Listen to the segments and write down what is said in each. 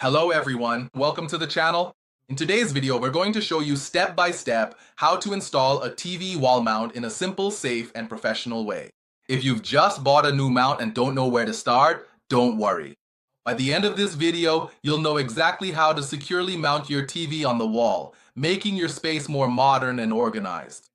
Hello everyone, welcome to the channel. In today's video, we're going to show you step by step how to install a TV wall mount in a simple, safe, and professional way. If you've just bought a new mount and don't know where to start, don't worry. By the end of this video, you'll know exactly how to securely mount your TV on the wall, making your space more modern and organized.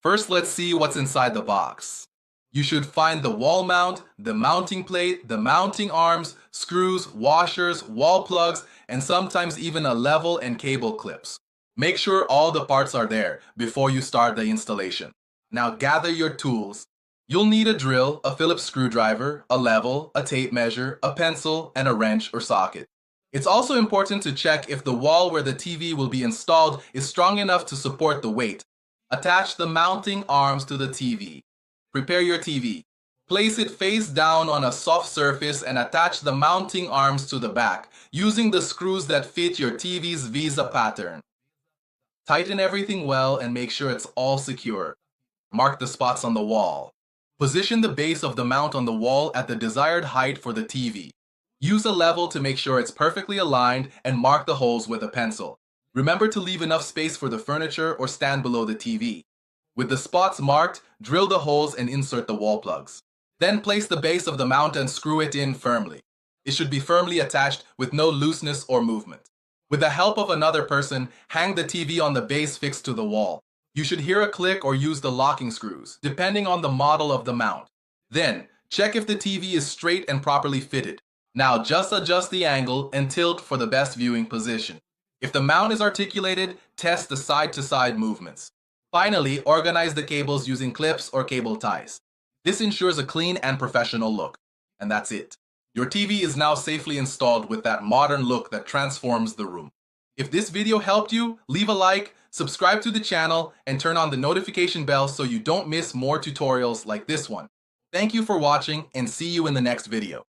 First, let's see what's inside the box. You should find the wall mount, the mounting plate, the mounting arms, screws, washers, wall plugs, and sometimes even a level and cable clips. Make sure all the parts are there before you start the installation. Now gather your tools. You'll need a drill, a Phillips screwdriver, a level, a tape measure, a pencil, and a wrench or socket. It's also important to check if the wall where the TV will be installed is strong enough to support the weight. Attach the mounting arms to the TV. Prepare your TV. Place it face down on a soft surface and attach the mounting arms to the back, using the screws that fit your TV's Visa pattern. Tighten everything well and make sure it's all secure. Mark the spots on the wall. Position the base of the mount on the wall at the desired height for the TV. Use a level to make sure it's perfectly aligned and mark the holes with a pencil. Remember to leave enough space for the furniture or stand below the TV. With the spots marked, drill the holes and insert the wall plugs. Then place the base of the mount and screw it in firmly. It should be firmly attached with no looseness or movement. With the help of another person, hang the TV on the base fixed to the wall. You should hear a click or use the locking screws, depending on the model of the mount. Then, check if the TV is straight and properly fitted. Now just adjust the angle and tilt for the best viewing position. If the mount is articulated, test the side-to-side movements. Finally, organize the cables using clips or cable ties. This ensures a clean and professional look. And that's it. Your TV is now safely installed with that modern look that transforms the room. If this video helped you, leave a like, subscribe to the channel, and turn on the notification bell so you don't miss more tutorials like this one. Thank you for watching and see you in the next video.